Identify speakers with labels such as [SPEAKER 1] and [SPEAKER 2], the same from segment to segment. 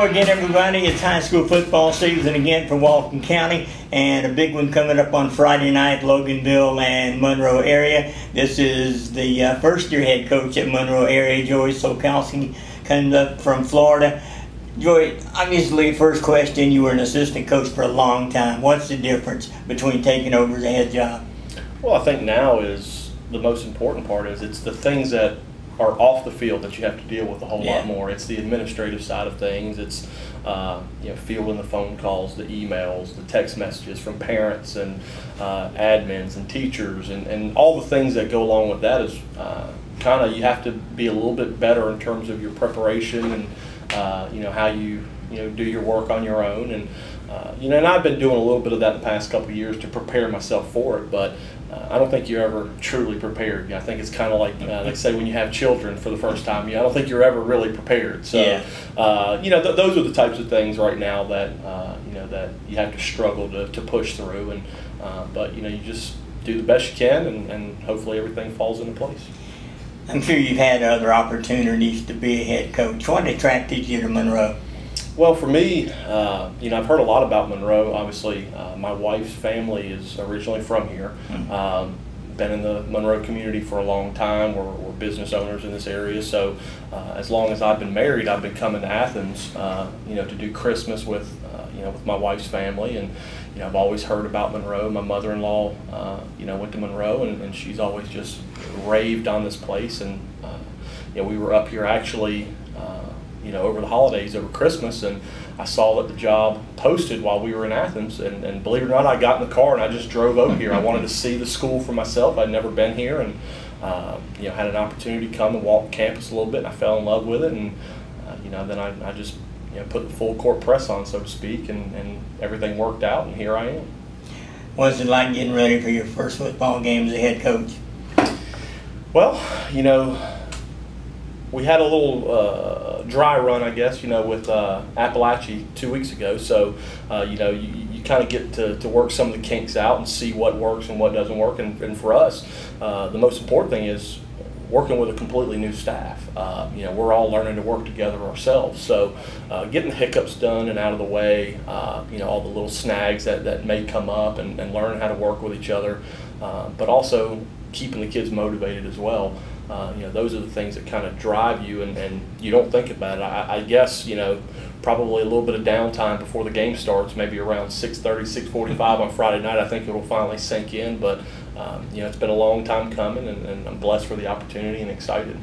[SPEAKER 1] Hello again, everybody. It's high school football season again for Walton County, and a big one coming up on Friday night, Loganville and Monroe area. This is the first-year head coach at Monroe area, Joey Sokalski, comes up from Florida. Joey, obviously, first question, you were an assistant coach for a long time. What's the difference between taking over the head job?
[SPEAKER 2] Well, I think now is the most important part is it's the things that are off the field that you have to deal with a whole lot more. It's the administrative side of things. It's fielding the phone calls, the emails, the text messages from parents and admins and teachers, and all the things that go along with that is kind of you have to be a little bit better in terms of your preparation and how you do your work on your own. And and I've been doing a little bit of that the past couple of years to prepare myself for it, but I don't think you're ever truly prepared. I think it's kind of like say when you have children for the first time. I don't think you're ever really prepared. So those are the types of things right now that that you have to struggle to push through. And but you just do the best you can, and hopefully everything falls into place.
[SPEAKER 1] I'm sure you've had other opportunities to be a head coach. What attracted you to Monroe?
[SPEAKER 2] Well, for me, I've heard a lot about Monroe. Obviously, my wife's family is originally from here. Been in the Monroe community for a long time. We're business owners in this area. So as long as I've been married, I've been coming to Athens, to do Christmas with my wife's family. And I've always heard about Monroe. My mother-in-law, went to Monroe, and she's always just raved on this place. And we were up here actually. Over the holidays, over Christmas, and I saw that the job posted while we were in Athens, and believe it or not, I got in the car and I just drove over here. I wanted to see the school for myself. I'd never been here, and had an opportunity to come and walk campus a little bit, and I fell in love with it, and then I just put the full court press on, so to speak, and everything worked out, and here I am.
[SPEAKER 1] What's it like getting ready for your first football game as a head coach?
[SPEAKER 2] Well, we had a little dry run, I guess, with Appalachia 2 weeks ago. So, you kind of get to work some of the kinks out and see what works and what doesn't work. And for us, the most important thing is working with a completely new staff. We're all learning to work together ourselves. So, getting the hiccups done and out of the way, all the little snags that may come up, and learning how to work with each other, but also keeping the kids motivated as well. Those are the things that kind of drive you, and you don't think about it. I guess, probably a little bit of downtime before the game starts, maybe around 6:30, 6:45 on Friday night. I think it will finally sink in, but, it's been a long time coming, and I'm blessed for the opportunity and excited.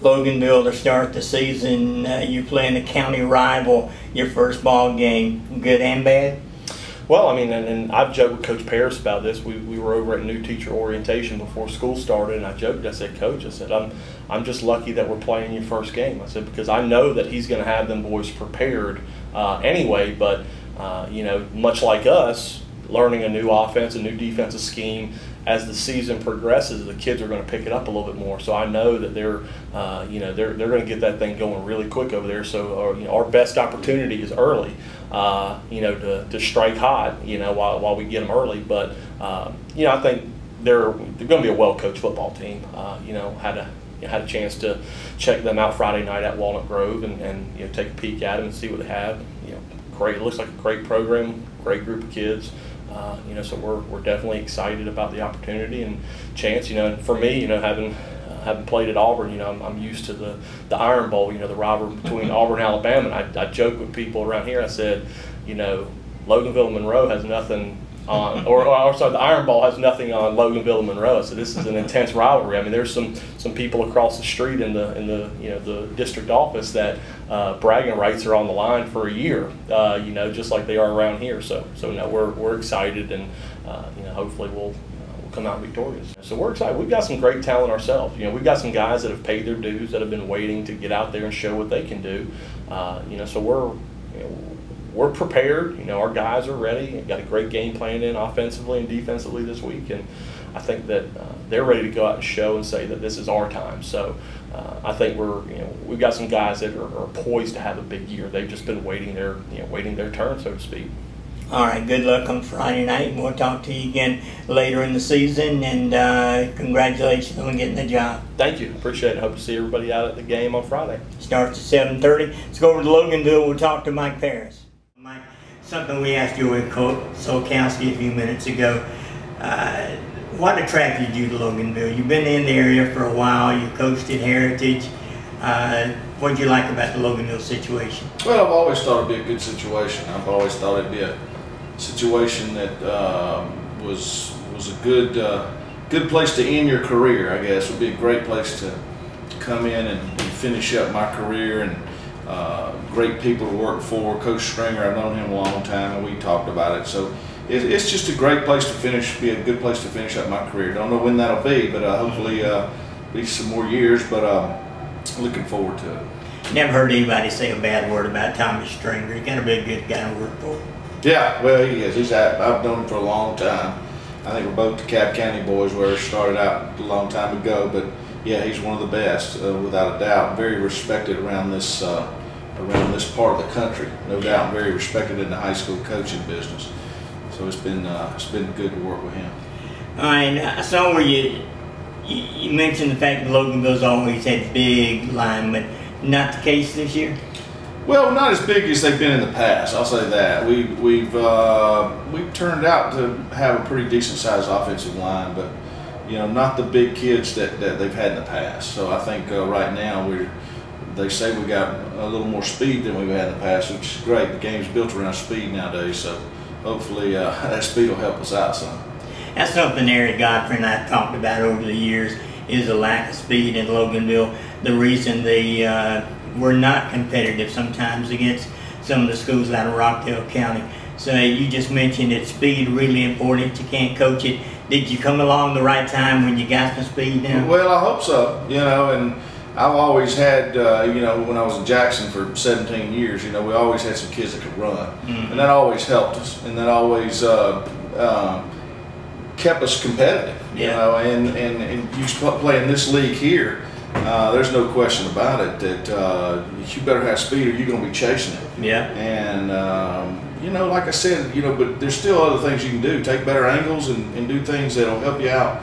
[SPEAKER 1] Loganville to start the season, you playing a county rival, your first ball game, good and bad?
[SPEAKER 2] Well, I mean, and I've joked with Coach Paris about this. We were over at new teacher orientation before school started, and I joked. I said, Coach, I'm just lucky that we're playing your first game. I said, because I know that he's going to have them boys prepared anyway. But much like us, learning a new offense, a new defensive scheme, as the season progresses, the kids are going to pick it up a little bit more. So I know that they're going to get that thing going really quick over there. So our best opportunity is early. To strike hot, while we get them early. But, I think they're going to be a well-coached football team. Had a chance to check them out Friday night at Walnut Grove and take a peek at them and see what they have. Great. It looks like a great program, great group of kids. So we're definitely excited about the opportunity and chance. And for me, having played at Auburn, I'm used to the Iron Bowl, the rivalry between Auburn and Alabama. And I joke with people around here. I said, Loganville and Monroe has nothing on, or sorry, the Iron Bowl has nothing on Loganville and Monroe. So this is an intense rivalry. I mean, there's some people across the street in the district office that bragging rights are on the line for a year, just like they are around here. So no, we're excited, and hopefully we'll come out victorious. So we're excited. We've got some great talent ourselves. We've got some guys that have paid their dues, that have been waiting to get out there and show what they can do. So we're prepared. Our guys are ready. We've got a great game plan in offensively and defensively this week, and I think that they're ready to go out and show and say that this is our time. So I think we've got some guys that are poised to have a big year. They've just been waiting their turn, so to speak.
[SPEAKER 1] All right, good luck on Friday night, and we'll talk to you again later in the season, and congratulations on getting the job.
[SPEAKER 2] Thank you. Appreciate it. Hope to see everybody out at the game on Friday.
[SPEAKER 1] Starts at 7:30. Let's go over to Loganville. We'll talk to Mike Paris. Mike, something we asked you with Coach Solkowski a few minutes ago. What attracted you to Loganville? You've been in the area for a while. You coached at Heritage. What did you like about the Loganville situation?
[SPEAKER 3] Well, I've always thought it'd be a good situation. I've always thought it'd be a situation that was a good place to end your career. I guess would be a great place to come in and finish up my career, and great people to work for. Coach Stringer, I've known him a long time, and we talked about it. So it's just a great place to finish. Be a good place to finish up my career. Don't know when that'll be, but hopefully be some more years. But looking forward to it.
[SPEAKER 1] Never heard anybody say a bad word about Tommy Stringer. He's got to be a good guy to work for.
[SPEAKER 3] Yeah, well, he is. I've known him for a long time. I think we're both the Cap County boys, where it started out a long time ago. But yeah, he's one of the best, without a doubt. Very respected around this part of the country, no doubt. Very respected in the high school coaching business. So it's been good to work with him.
[SPEAKER 1] All right, I saw where you mentioned the fact that Loganville's always had big linemen. Not the case this year?
[SPEAKER 3] Well, not as big as they've been in the past. I'll say that. We've turned out to have a pretty decent sized offensive line, but not the big kids that they've had in the past. So I think right now they say we got a little more speed than we've had in the past, which is great. The game's built around speed nowadays, so hopefully that speed will help us out some.
[SPEAKER 1] That's something Eric Godfrey and I talked about over the years, is a lack of speed in Loganville. The reason they were not competitive sometimes against some of the schools out of Rockdale County. So you just mentioned that speed really important. You can't coach it. Did you come along the right time when you got some speed now?
[SPEAKER 3] Well, I hope so. And I've always had, when I was in Jackson for 17 years, we always had some kids that could run, and that always helped us, and that always kept us competitive. And you play in this league here. There's no question about it that you better have speed or you're going to be chasing it.
[SPEAKER 1] Yeah.
[SPEAKER 3] And like I said, but there's still other things you can do. Take better angles and do things that'll help you out.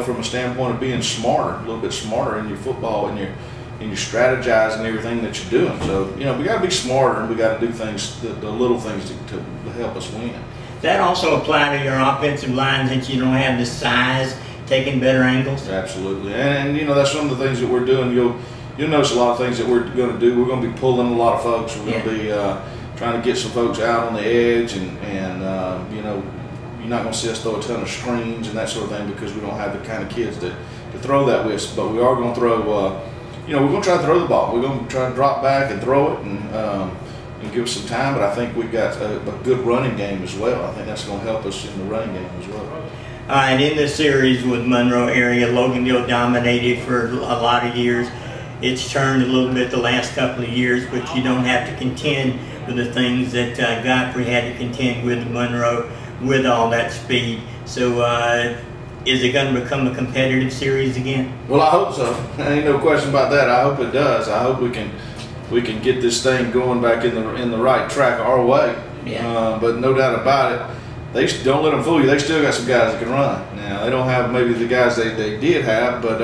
[SPEAKER 3] From a standpoint of being smarter, a little bit smarter in your football and your strategizing everything that you're doing. So we got to be smarter, and we got to do things, the little things to help us win.
[SPEAKER 1] Does that also apply to your offensive line, since you don't have the size? Taking better angles?
[SPEAKER 3] Absolutely, and that's some of the things that we're doing. You'll notice a lot of things that we're going to do. We're going to be pulling a lot of folks. We're going to be trying to get some folks out on the edge, and you're not going to see us throw a ton of screens and that sort of thing, because we don't have the kind of kids to throw that with. But we are going to throw. We're going to try to throw the ball. We're going to try to drop back and throw it, and give us some time. But I think we've got a good running game as well. I think that's going to help us in the running game as well.
[SPEAKER 1] And in this series with Monroe area, Loganville dominated for a lot of years. It's turned a little bit the last couple of years, but you don't have to contend with the things that Godfrey had to contend with Monroe, with all that speed. So is it going to become a competitive series again?
[SPEAKER 3] Well, I hope so. Ain't no question about that. I hope it does. I hope we can get this thing going back in the right track our way.
[SPEAKER 1] Yeah.
[SPEAKER 3] But no doubt about it. They don't let them fool you. They still got some guys that can run. Now, they don't have maybe the guys they did have, but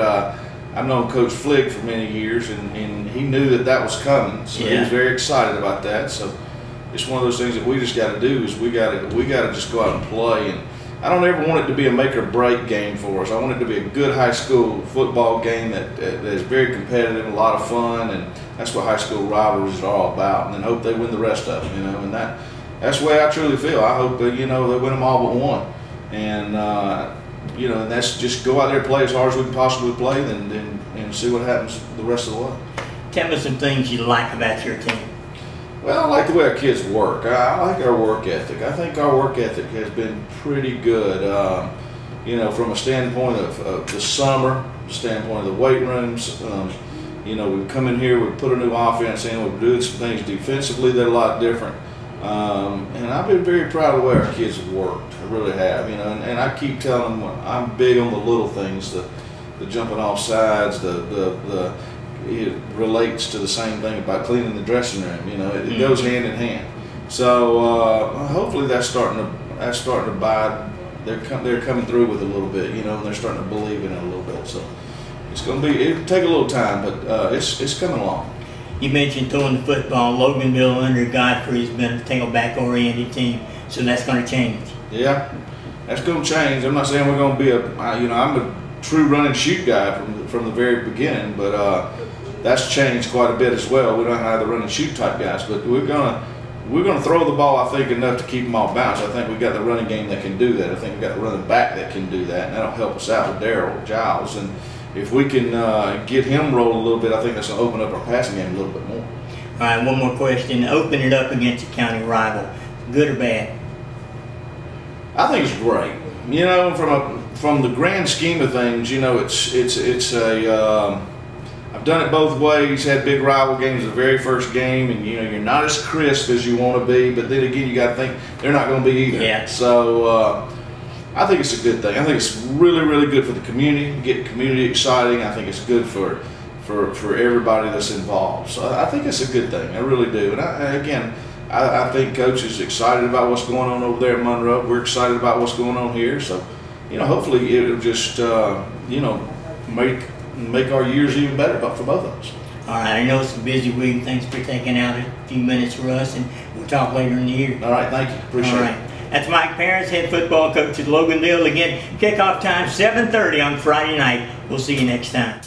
[SPEAKER 3] I've known Coach Flick for many years, and he knew that was coming. So he was very excited about that. So it's one of those things that we just got to do, is we got to just go out and play. And I don't ever want it to be a make or break game for us. I want it to be a good high school football game that is very competitive, a lot of fun, and that's what high school rivalries are all about. And then hope they win the rest of them, and that's the way I truly feel. I hope that, they win them all but one. And, and that's just go out there and play as hard as we can possibly play, and see what happens the rest of the way.
[SPEAKER 1] Tell me some things you like about your team.
[SPEAKER 3] Well, I like the way our kids work. I like our work ethic. I think our work ethic has been pretty good, from a standpoint of the summer, standpoint of the weight rooms. We've come in here, we've put a new offense in, we're doing some things defensively that are a lot different. And I've been very proud of the way our kids have worked. I really have, and I keep telling them I'm big on the little things, the jumping off sides, it relates to the same thing about cleaning the dressing room. It goes hand in hand. So hopefully that's starting to bite. They're coming through with it a little bit, you know, and they're starting to believe in it a little bit. So it'll take a little time, but it's coming along.
[SPEAKER 1] You mentioned throwing the football. Loganville under Godfrey's been a tailback oriented team, so that's going to change.
[SPEAKER 3] Yeah, that's going to change. I'm not saying we're going to be I'm a true run and shoot guy from the very beginning, but that's changed quite a bit as well. We don't have the run and shoot type guys, but we're gonna throw the ball, I think, enough to keep them all balanced. I think we've got the running game that can do that. I think we've got the running back that can do that, and that'll help us out with Darryl Giles. And if we can get him rolling a little bit, I think that's going to open up our passing game a little bit more.
[SPEAKER 1] All right, one more question. Open it up against a county rival, good or bad?
[SPEAKER 3] I think it's great. You know, from the grand scheme of things, you know, I've done it both ways. Had big rival games the very first game, and you know you're not as crisp as you want to be. But then again, you got to think they're not going to be either.
[SPEAKER 1] Yeah.
[SPEAKER 3] So I think it's a good thing. I think it's really, really good for the community. Get community exciting. I think it's good for everybody that's involved. So I think it's a good thing. I really do. And I think Coach is excited about what's going on over there at Monroe. We're excited about what's going on here. So, you know, hopefully it'll just you know, make our years even better for both of us.
[SPEAKER 1] All right, I know it's a busy week. Thanks for taking out a few minutes for us, and we'll talk later in the year.
[SPEAKER 3] All right, thank you. Appreciate it.
[SPEAKER 1] That's Mike Parents, head football coach at Loganville. Again, kickoff time 7:30 on Friday night. We'll see you next time.